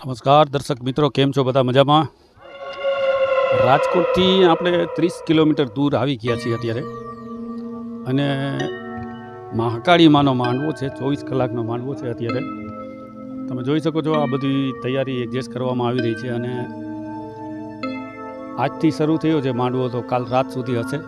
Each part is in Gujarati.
નમસ્કાર દર્શક મિત્રો, કેમ છો બધા? મજામાં? રાજકોટથી આપણે 30 કિલોમીટર દૂર આવી ગયા છીએ અત્યારે, અને મહાકાળી માનો માંડવો છે, 24 કલાકનો માંડવો છે. અત્યારે તમે જોઈ શકો છો આ બધી તૈયારી એડજસ્ટ કરવામાં આવી રહી છે, અને આજથી શરૂ થયો છે માંડવો, તો કાલ રાત સુધી હશે.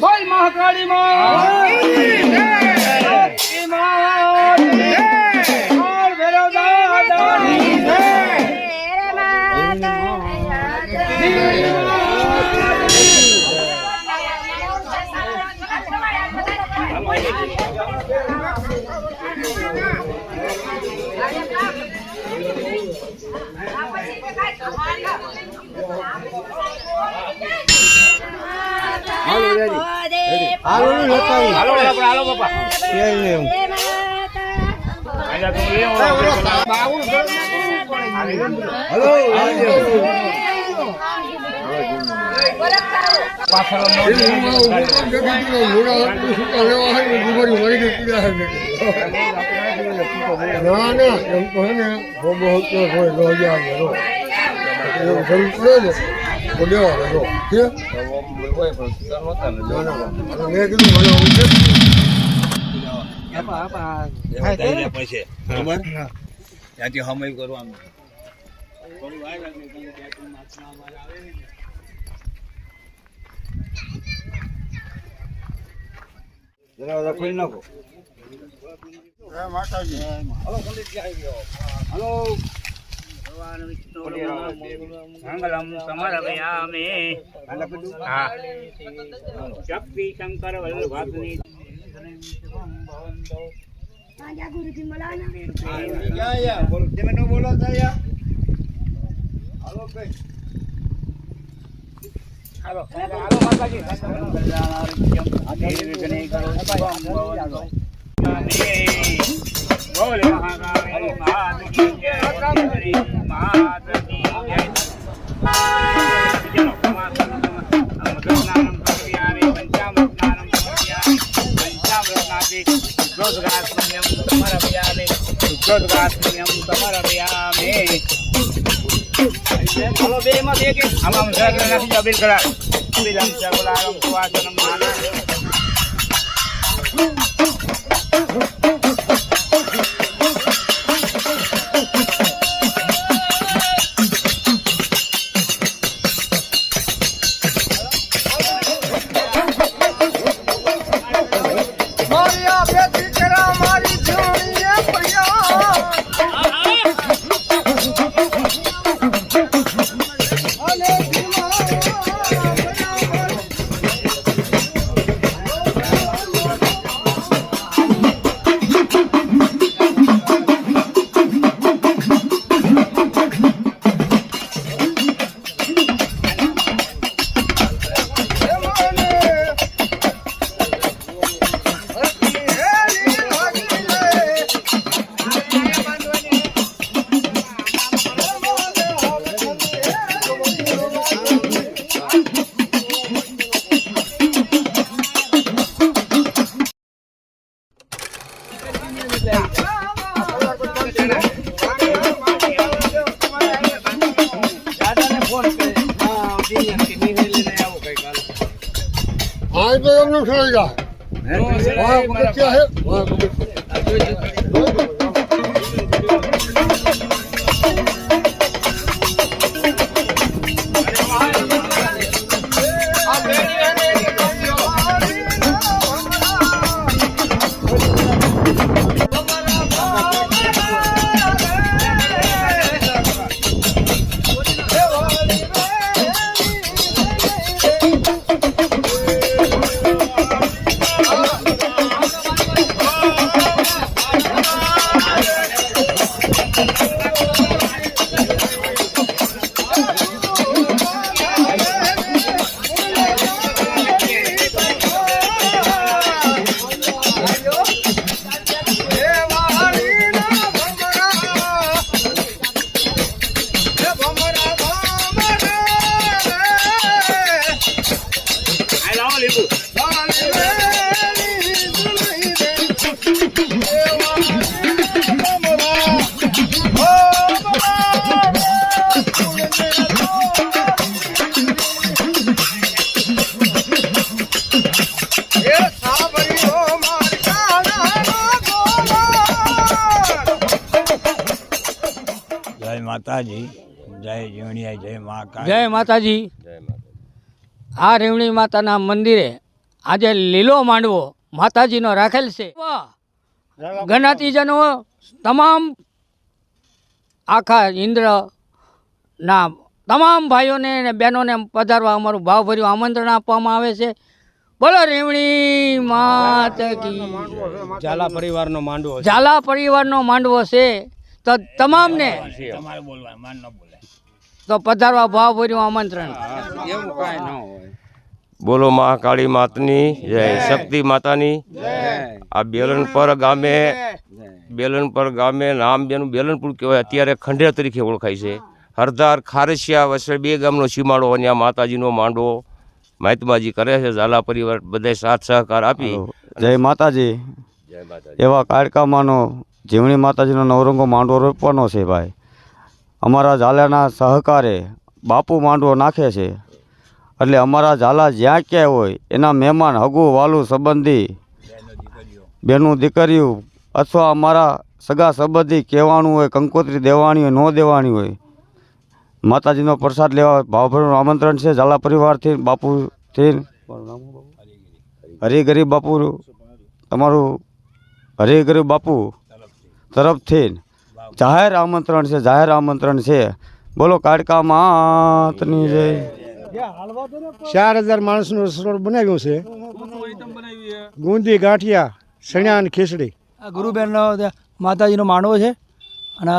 બોલ મહાકાળી ત્યાંથી હમય કરવાનું ખોલી નાખો. મંગલમ સમર્પયામિ. શક્તિ શંકર વલ્લભાની. તમે નો બોલો હાલો માતાજી. બોલે મહાકાળી માત કી જય. ચલો બે માં બે કે આમાં નથી જાવ બિલ કરા બિલમ ચગલારમ સુવાસનમ માના. तो एकदम चलेगा वहाँ क्या है वहाँ જય માતાજી, જય જીવણિયા, જય મહાકાળ. જય માતાજી. આ રેવણી માતાના મંદિરે આજે લીલો માંડવો માતાજીનો રાખેલ છે. જ્ઞાતિજનો તમામ આખા ઇન્દ્રના તમામ ભાઈઓને અને બહેનોને પધારવા અમારું ભાવભર્યું આમંત્રણ આપવામાં આવે છે. બોલો રેવણી માત કી. ઝાલા પરિવારનો માંડવો છે. ઝાલા પરિવારનો માંડવો છે તો તમામને તમારે બોલવાનું, માન ન બોલાય. તો પધારવા ભાવભર્યું આમંત્રણ. એવું કાંઈ ન હોય. બોલો મહાકાળી માતની જય, શક્તિ માતાની. આ બેલનપર ગામે નામ બેનું બેલનપુર કહેવાય, અત્યારે ખંડેર તરીકે ઓળખાય છે. હરદાર ખારસિયા વચ્ચે બે ગામનો સીમાડો અને આ માતાજીનો માંડવો મહાત્માજી કરે છે. ઝાલા પરિવાર બધા સાથ સહકાર આપી. જય માતાજી. એવા કાળકામાંનો જીવણી માતાજીનો નવરંગો માંડવો રોપવાનો છે ભાઈ. અમારા ઝાલાના સહકારે બાપુ માંડવો નાખે છે, એટલે અમારા ઝાલા જ્યાં ક્યાંય હોય એના મહેમાન હગું વાલું સંબંધી બેનું દીકરીઓ અથવા અમારા સગા સંબંધી કહેવાનું હોય, કંકોત્રી દેવાની હોય ન દેવાની હોય, માતાજીનો પ્રસાદ લેવા ભાવભર્યું આમંત્રણ છે. ઝાલા પરિવારથી બાપુથી હરિગરીબ બાપુ તમારું હરિગરીબ બાપુ તરફથી જાહેર આમંત્રણ છે, જાહેર આમંત્રણ છે. બોલો કાળકા માતની જય. 4000 માણસનું રસોડું બનાવ્યું છે. ગુંદી ગાંઠિયા સણ્યા અને ખીચડી. આ ગુરુબેનનો માતાજીનો માંડવો છે અને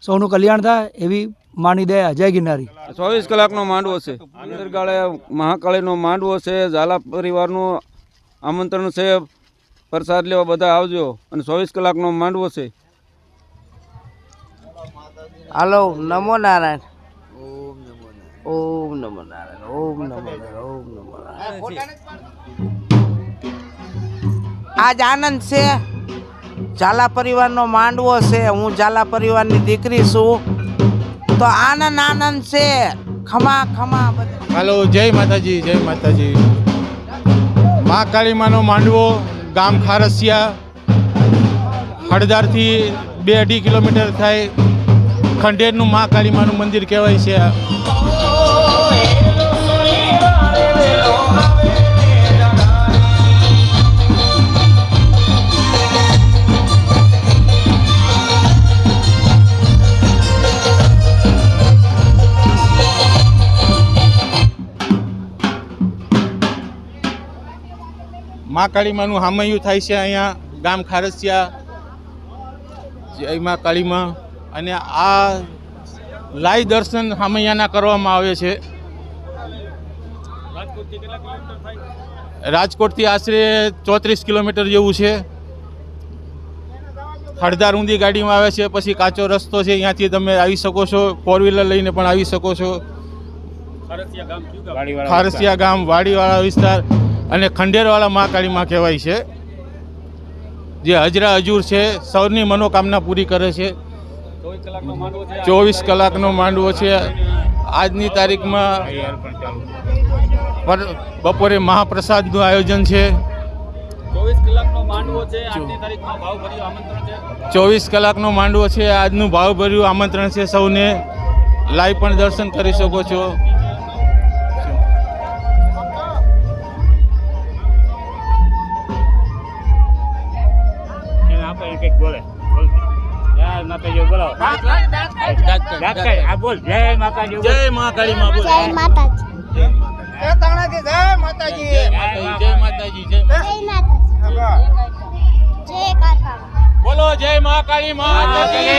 સૌનું કલ્યાણ થાય એવી માની દે. જય ગિરનારી. 24 કલાકનો માંડવો છે. અંતરગાળે મહાકાળીનો માંડવો છે. ઝાલા પરિવારનું આમંત્રણ છે. પ્રસાદ લેવા બધા આવજો. અને 24 કલાકનો માંડવો છે. હાલો, નમો નારાયણ. ઓમ નમો નારાયણ. ઓમ નમો નારાયણ. ઓમ નમો નારાયણ. આજ આનંદ છે. ઝાલા પરિવારનો માંડવો છે. હું ઝાલા પરિવારની દીકરી છું, તો આનંદ છે. ખમા ખમા. હાલો, જય માતાજી, જય માતાજી. મા કાળીમાનો માંડવો, ગામ ખારસિયા, હળદારથી 2-2.5 કિલોમીટર થાય. ખંડેરનું મા કાળીમાનું મંદિર કહેવાય છે. મા કાળીમાનું હામૈયું થાય છે અહીંયા ગામ ખારસિયા. જય મા કાળીમાં. અને આ લાઈવ દર્શન હામૈયાના કરવામાં આવે છે. રાજકોટથી આશરે 34 કિલોમીટર જેવું છે. હળદાર ઊંધી ગાડીમાં આવે છે. પછી કાચો રસ્તો છે, અહીંયાથી તમે આવી શકો છો. 4 વ્હીલર લઈને પણ આવી શકો છો. ખારસિયા ગામ, વાડીવાળા વિસ્તાર અને ખંડેરવાળા મા કાળીમાં કહેવાય છે, જે હજરા હજુર છે. સૌની મનોકામના પૂરી કરે છે. 24 કલાકનો માંડવો છે. આજની તારીખમાં બપોરે મહાપ્રસાદનું આયોજન છે. 24 કલાકનો માંડવો છે. આજની તારીખમાં ભાવભર્યું આમંત્રણ છે. 24 કલાકનો માંડવો છે. આજનું ભાવભર્યું આમંત્રણ છે. સૌને લાઈવ પણ દર્શન કરી શકો છો. જય માતાજી. જય મહાકાળી માં બોલ. જય માતાજી. જય માતાજી. જય માતાજી. જય માતાજી. જય કાકા. બોલો જય મહાકાળી માતાજી.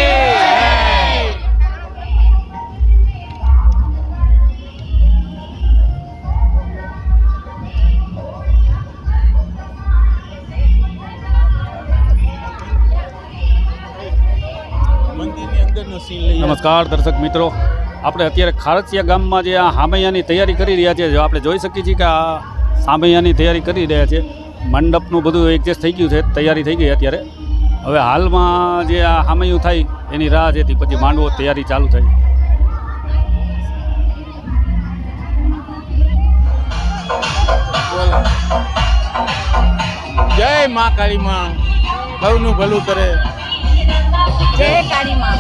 મંદિરની અંદરનો સીન લઈએ. નમસ્કાર દર્શક મિત્રો, આપણે અત્યારે ખારસિયા ગામમાં જે આ સામૈયાની તૈયારી કરી રહ્યા છીએ, આપણે જોઈ શકીએ છીએ કે આ સામૈયાની તૈયારી કરી રહ્યા છે. મંડપનું બધું એડજસ્ટ થઈ ગયું છે, તૈયારી થઈ ગઈ અત્યારે. હવે હાલમાં જે આ સામૈયું થાય એની રાહ છે, પછી માંડવો તૈયારી ચાલુ થઈ. જય મા કાળી માં, સૌનું ભલું કરે. જય કાળી માં.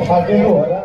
ભાગેલું